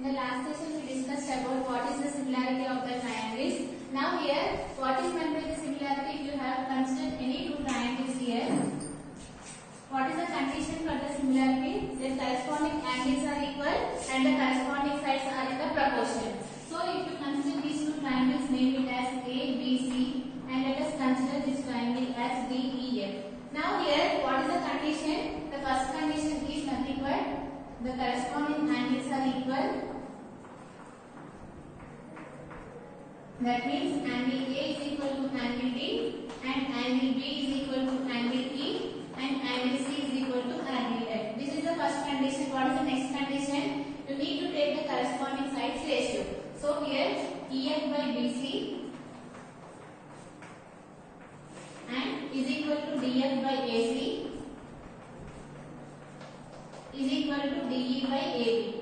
In the last session we discussed about what is the similarity of the triangles. Now here, what is meant by the similarity? If you have considered any two triangles here, what is the condition for the similarity? The corresponding angles are equal and the corresponding sides are in the proportion. So if you consider these two triangles, name it as A, B, C, and let us consider this triangle as D, E, F. Now here, what is the condition? The first condition is nothing but the corresponding angles are equal. That means angle A is equal to angle D and angle B is equal to angle E and angle C is equal to angle F. This is the first condition. What is the next condition? You need to take the corresponding sides ratio. So here EF by BC and is equal to DF by AC is equal to DE by AB.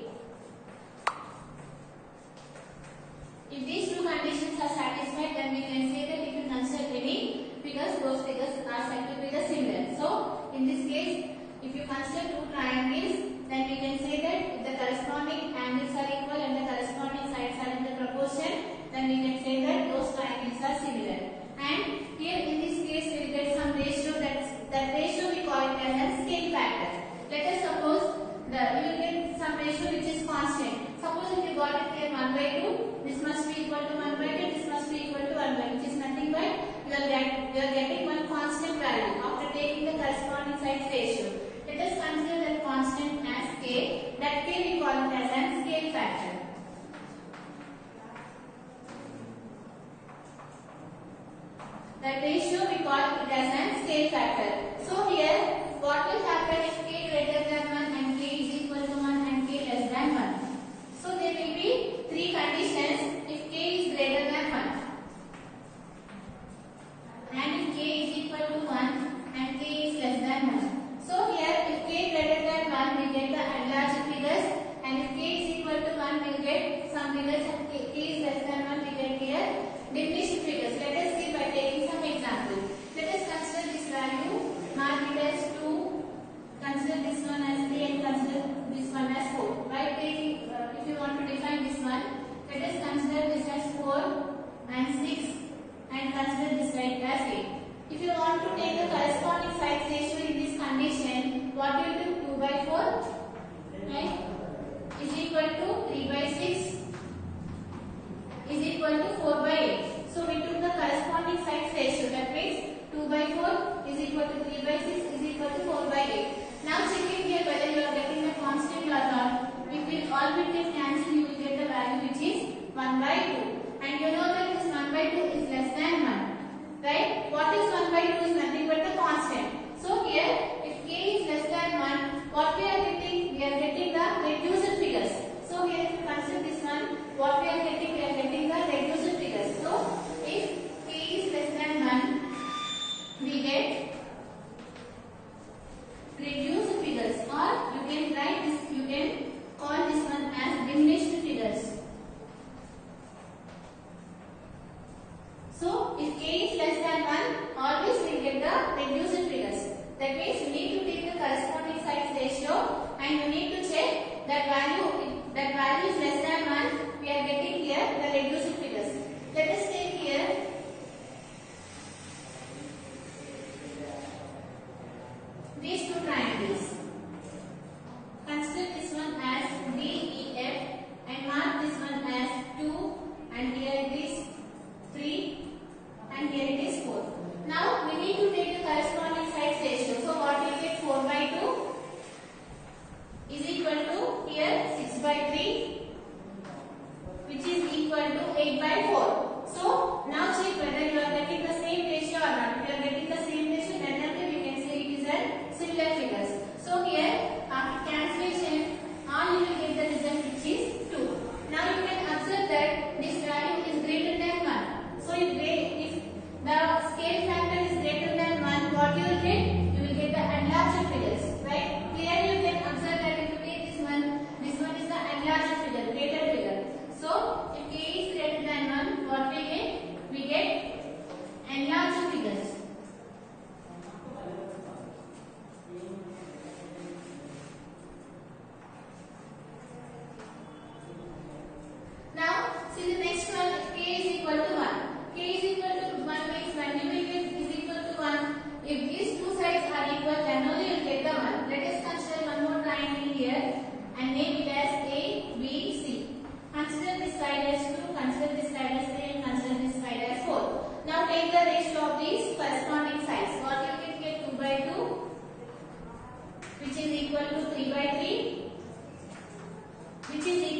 If these two conditions are satisfied, then we can say that if you consider any figures, those figures are said to be the similar. So in this case, if you consider two triangles, then we can say that if the corresponding angles are equal and the corresponding sides are in the proportion, then we can say that those triangles are similar. And here in this case, we will get some ratio. That ratio we call it as a scale factor. Let us suppose you will get some ratio which is constant. Suppose if you got it here 1 by 2, this must be equal to 1 by 2, this must be equal to 1 by 2, which is nothing but you are getting one constant value after taking the corresponding sides ratio. Let us consider that constant as k. That k we call it as a scale factor. That ratio we call it as a scale factor. So here, what will happen if k greater than 1 and k is equal to 1 and k less than 1? So there will be three conditions if k is greater than 1 and if k is equal to 1 and k is less than 1. So here if k greater than 1 we get the enlarged figures and if k is equal to 1 we will get some figures and k is less than 1 we get here diminished figures. Let us see by taking some examples. Let us consider this value, mark it as 2, consider this one as 3 and consider this one as 4. By taking, if you want to define this one, let us consider this as 4 and 6 and consider this side as 8. If you want to take the corresponding sides ratio in this condition, what will do? 2 by 4 right, is equal to 3 by 6 is equal to 4 by 8. So we took the corresponding sides ratio. That means 2 by 4 is equal to 3 by 6 is equal to 4 by 8. Now checking here whether you are getting the constant or not. If we all will take cancel, you will get the value which is 1 by 2. And you know that this 1 by 2 is less than 1. Right? What is 1 by 2 is nothing but the constant. So here, if k is less than 1, what we are getting? We are getting the reduced figures. So here if you consider this one, what we are getting? We are getting the reduced figures. So if k is less than 1, we get reduced figures, or you can write this, you can call this one as diminished figures. So if k is less than 1, always we get the reduced figures. That means you need to take the corresponding sides ratio and you need to check that value. If that value is less than 1, we are getting here the reduced figures. Let us take here these two triangles. Consider this one as DEF and mark this one as 2 and here it is 3 and here it is 4. Now we need to take the corresponding sides ratio. So what we get? 4 by 2 is equal to here 6 by 3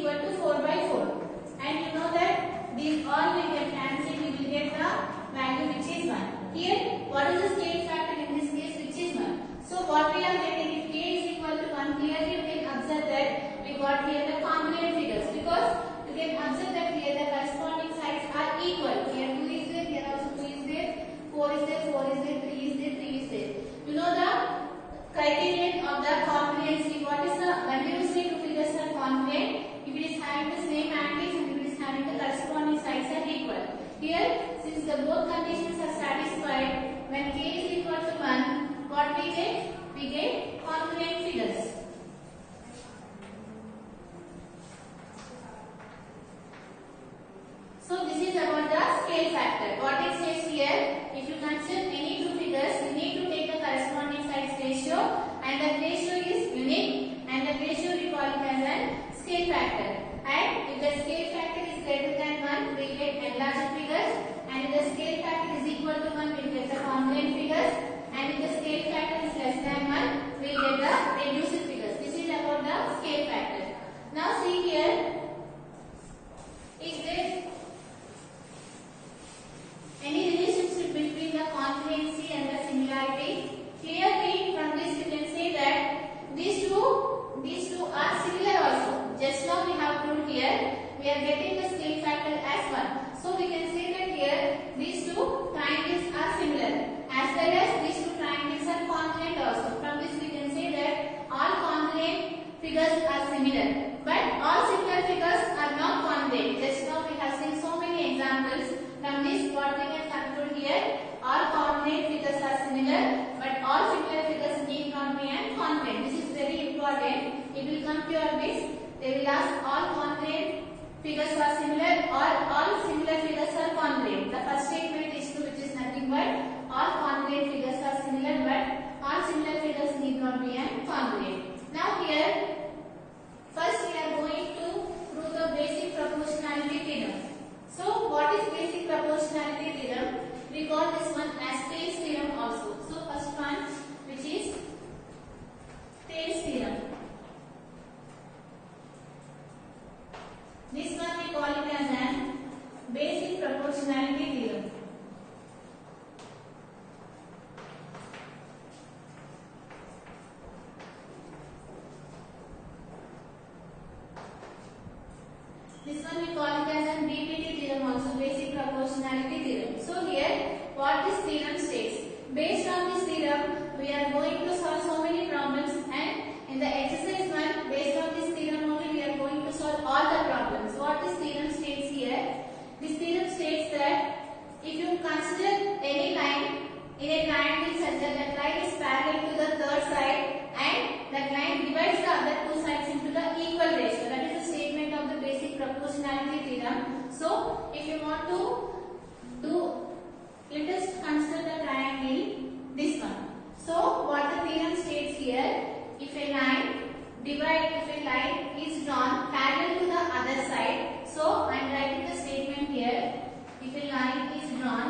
equal to 4 by 4. And you know that these all will get cancelled, we will get the value which is 1. Here, what is the state factor in this case, which is 1. So what we are getting, if k is equal to 1, clearly you can observe that we got here the component figures, because you can observe that here the corresponding sides are equal. Here 2 is there, here also 2 is there, 4 is there, 4 is there, 3 is there, 3 is there. You know the criterion of the congruency. What is the, when you say two figures are congruent, if it is having the same angles and if it is having the corresponding sides are equal. Here, since the both conditions are satisfied, when k is equal to 1, what we get? We get congruent figures. So this is about the scale factor. What it says here, if you consider any two figures, you need to take the corresponding sides ratio, and that ratio is unique, and that ratio we call it as a scale factor. And if the scale factor is greater than 1, we get enlarged figures, and if the scale factor is equal to 1, we get the congruent figures, and if the scale factor is less than 1, we get the reduced figures. This is about the scale factor. Now see here, is there any relationship between the congruency and the similarity? Clearly from this you can say that these two are similar also. Just now we have proved here, we are getting the scale factor as 1. So we can say that here these two triangles are similar, as well as these two triangles are congruent also. From this we can say that all congruent figures are similar, but all similar figures are not congruent. Just now we have seen so many examples. From this what we can conclude here, all congruent figures are similar, but all similar figures need not be congruent. This is very important. It will come to your base. They will ask all congruent figures are similar or all similar figures are congruent. The first statement is true, which is nothing but all congruent figures are similar, but all similar figures need not be congruent. Now here, first we are going to prove the basic proportionality theorem. So what is basic proportionality theorem? We call this one as Thales theorem also. So first one, which is Thales theorem. This one we call it as an basic proportionality theorem. This one we call it as an BPT theorem also, basic proportionality theorem. So here what this theorem states, based on this theorem we are going to solve so many problems, and in the exercise 1, based on this theorem only we are going to solve all the problems. What this theorem states here, this theorem states that if you consider any line in a triangle such that line is parallel to the third side and that line divides the other two sides into the equal ratio, that is the statement of the basic proportionality theorem. So if you want to do, let us consider the triangle, this one. So what the theorem states here, if a line is drawn parallel to the other side, so I am writing the statement here, if a line is drawn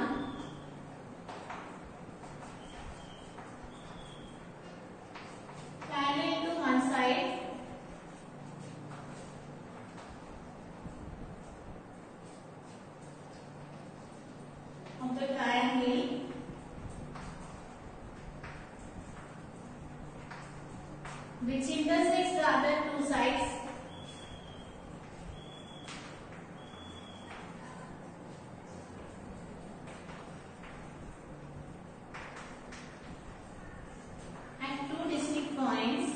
parallel to one side of the triangle, which intersects the other two sides, at two distinct points,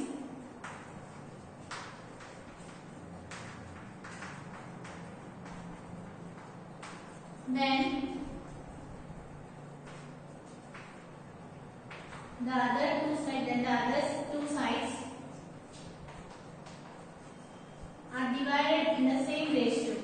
then the other two sides are divided in the same ratio.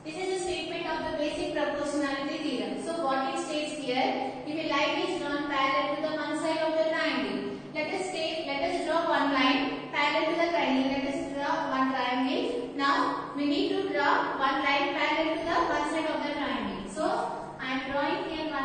This is a statement of the basic proportionality theorem. So what it states here, if a line is drawn parallel to the one side of the triangle, let us draw one line parallel to the triangle. Let us draw one triangle. Now we need to draw one line parallel to the one side of the triangle. So I am drawing here one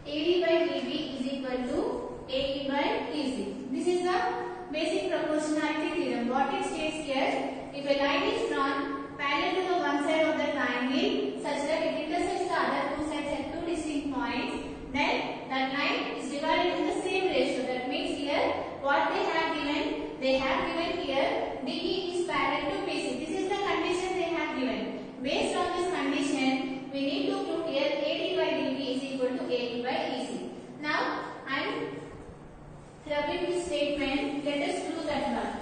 AD by DB is equal to AE by EC. This is the basic proportionality theorem. What it states here, if a line is drawn parallel to the one side of the triangle such that it intersects the other two sides at two distinct points, then that line is divided in the same ratio. That means here what they have given here DE is parallel to BC. This is the condition they have given. Based on this condition, we need to prove here AD by DB is equal to AE by EC. Now I am rubbing this statement. Let us prove that one.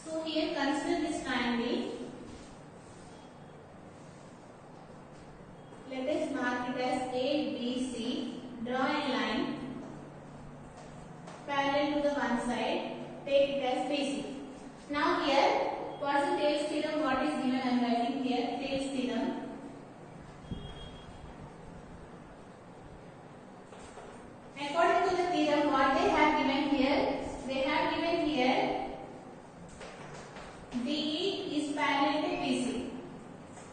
So here consider this triangle. Let us mark it as ABC. Draw a line parallel to the one side. Take it as BC. Now here, what is the Thales theorem? What is given? I am writing here Thales theorem. According to the theorem, what they have given here? They have given here DE is parallel to BC.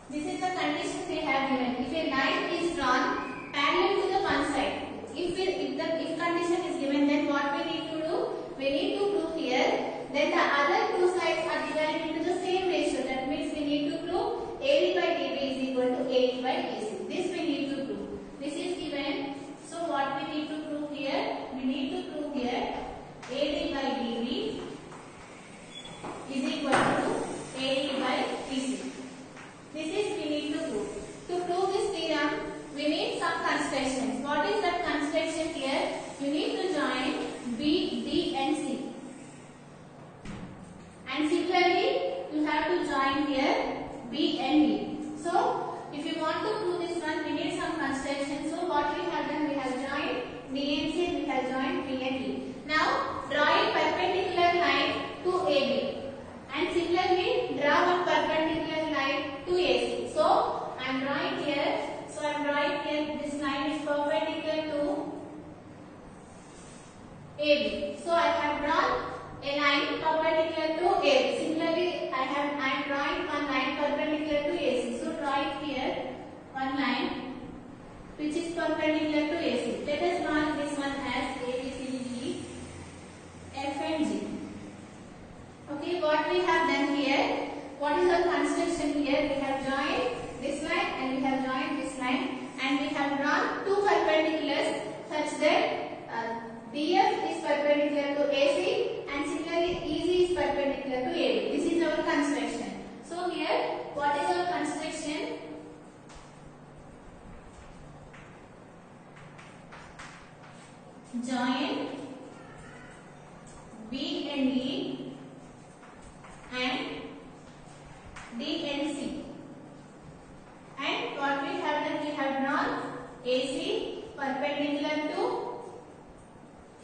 This is the condition they have given. If a line is drawn parallel to the one side, if the condition is given, then what we need to do? We need to prove here that the other two sides are divided into the same ratio. That means we need to prove AD by DB is equal to AE by EC. This we need to prove. This is given. So what we need to prove here? We need to prove here AD by DB is equal to AE by EC. This is we need to prove. To prove this theorem, we need some constructions. What is that construction here? You need to join B, D and C. And similarly, you have to join here B and D. So, if you want to prove this one, we need some construction. So, what we have done, we have joined D and C and we have joined B and D. Now, draw a perpendicular line to AB. And similarly, draw one perpendicular line to AC. So, I am drawing here. So, I am drawing here, this line is perpendicular to AB. So, I have drawn a line perpendicular to AB. Similarly, I am drawing one line perpendicular to AC. So, draw it here, one line which is perpendicular to AC. Let us mark this one as A, B, C, D, F and G. Okay, what we have done here, what is the construction here? We have joined this line and we have joined this line and we have drawn two perpendiculars such that DF is perpendicular to AC and similarly EG is perpendicular to AB. This is our construction. So here, what is our construction? Join B and E and D and C. And what we have done, we have drawn AC perpendicular to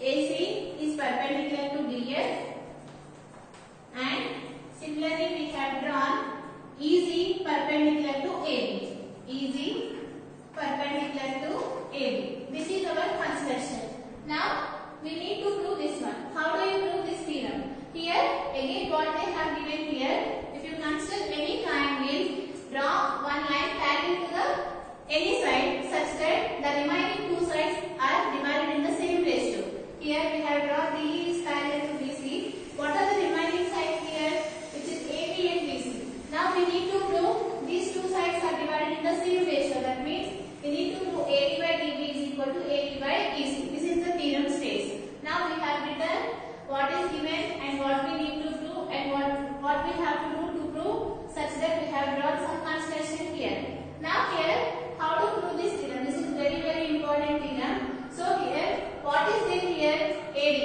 AC is perpendicular to DF and similarly we have drawn EG perpendicular to AB. EG perpendicular to AB. This is our construction. Now we need to prove this one. How do you prove this theorem? Here again what they have given here, if you consider any triangle, draw one line parallel to the any side such that the remaining two sides are divided in the same ratio. Here we have drawn DE is parallel to BC. What are the remaining sides here? Which is AB and BC. Now we need to prove these two sides are divided in the same ratio. That means we need to prove AD by DB is equal to AE by EC. This is the theorem states. Now we have written what is given and what we need to prove and what we have to do to prove such that we have drawn some construction here. Now here, how to prove this theorem? This is very important theorem. So here, what is there here? AD.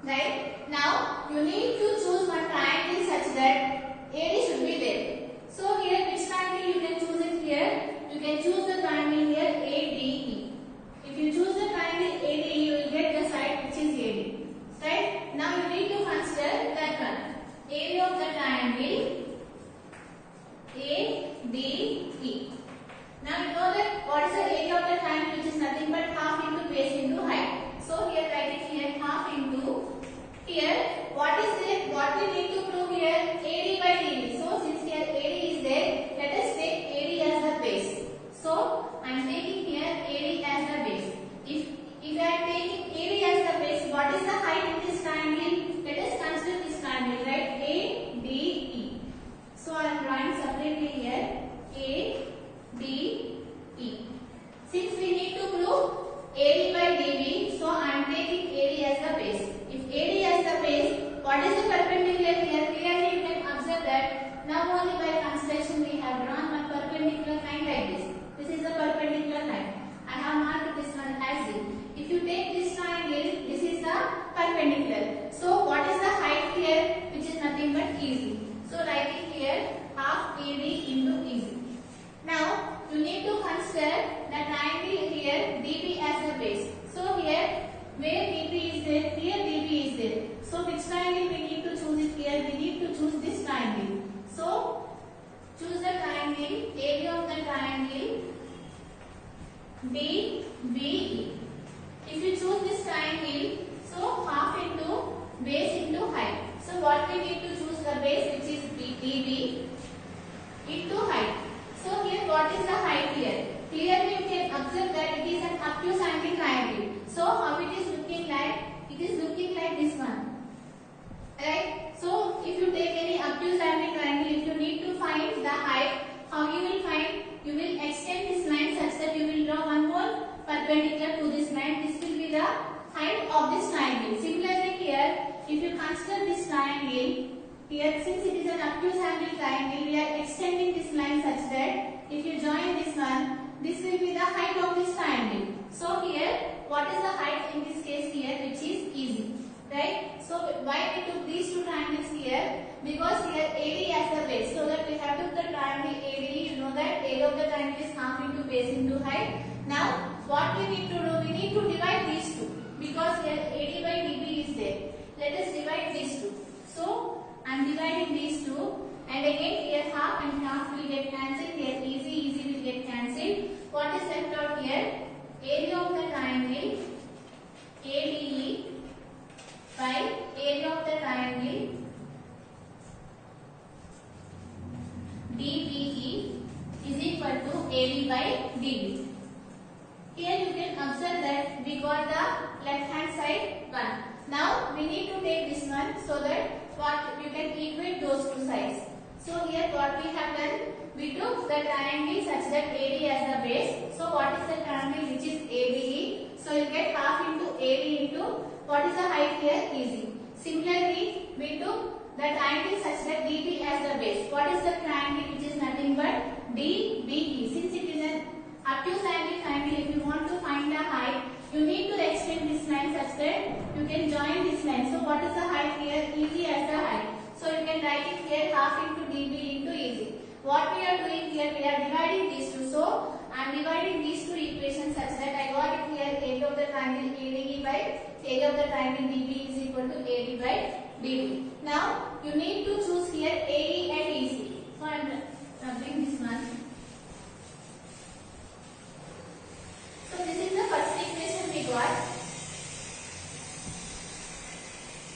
Right? Now, you need to choose one triangle such that AD should be there. So here, which triangle you can choose it here? You can choose the triangle here ADE. If you choose the triangle ADE, you will get the side which is AD. Right? Now you need to consider that one. Area of the triangle ADE. Now you know that what is the area of the triangle, which is nothing but half into base into height. So here write it here half obtuse angle triangle, if you need to find the height, how you will find? You will extend this line such that you will draw one more perpendicular to this line. This will be the height of this triangle. Similarly here, if you consider this triangle, here since it is an obtuse angle triangle, we are extending this line such that if you join this one, this will be the height of this triangle. So here, what is the height in this case here, which is easy, right? So why we took these two triangles here? Because here AD as the base, so that we have took the triangle AD. You know that area of the triangle is half into base into height. Now what we need to do? We need to divide these two because here AD by DB is there. Let us divide these two. So I am dividing these two, and again here half and half will get cancelled. Here easy will get cancelled. What is left out here? Area of the triangle ADE by area of the triangle DBE is equal to AD by DB. Here you can observe that we got the left hand side 1. Now we need to take this one so that what you can equate those two sides. So here what we have done, we took the triangle such that AD as the base. So what is the triangle which is ADE? So you get half into AD into what is the height here? Easy. Similarly, we took the triangle such that DB as the base. What is the triangle which is nothing but DBE? Since it is an obtuse angle triangle, if you want to find the height, you need to extend this line such that you can join this line. So what is the height here? Easy as the height. So you can write it here half into DB into easy. What we are doing here, we are dividing these two. So I am dividing these two equations such that I got it here area of the triangle ADE by area of the triangle DB is equal to AD by DB. Now you need to choose here AE and EC. So I am doing this one. So this is the first equation we got.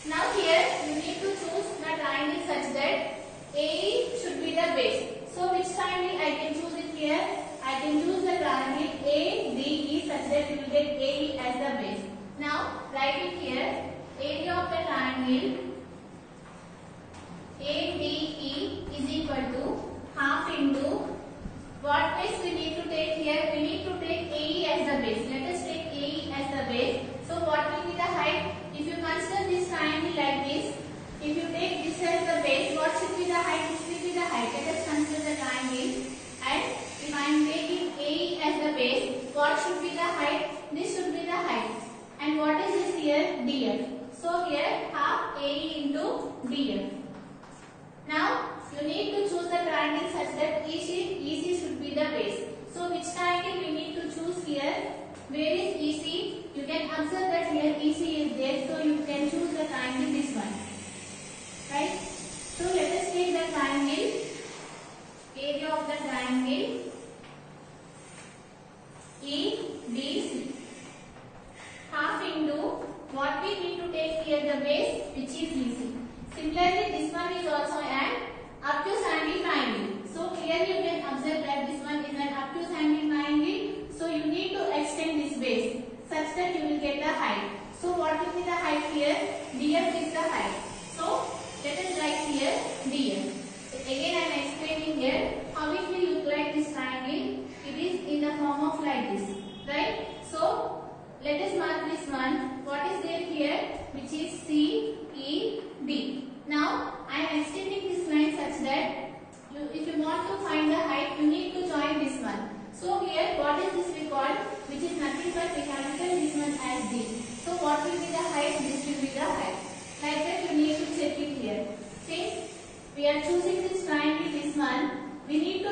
Now here you need to choose the triangle such that AE should be the base. So which triangle I can choose it here? I can choose the triangle ADE such that you will get AE as the base. Now write it here. Area of the triangle ADE is equal to half into what base we need to take here? We need to take AE as the base. Let us take AE as the base. So what will be the height? If you consider this triangle like this, if you take this as the base, what should be the height? This will be the height. Let us consider the triangle. And if I am taking AE as the base, what should be the height? This should be the height. And what is this here? DF. So here half AE into DF. Now you need to choose the triangle such that EC should be the base. So which triangle we need to choose here? Where is EC? You can observe that here EC is there. So you can choose the triangle this one. Right? So let us take the triangle. Area of the triangle EDC. Half into what we need to take here the base which is EC. Similarly, this one is also an obtuse angle triangle. So here you can observe that this one is an obtuse angle triangle. So you need to extend this base such that you will get the height. So what will be the height here? DF is the height. So let us write here DF. Again I am explaining here how it will look like this triangle. It is in the form of like this, right? So let us mark this one. What is there here? Which is CED. Now I am extending this line such that if you want to find the height, you need to join this one. So here what is this we call? Which is nothing but we have written this one as D. So what will be the height? This will be the height. Like that you need to check it here. Since we are choosing this triangle, this one, we need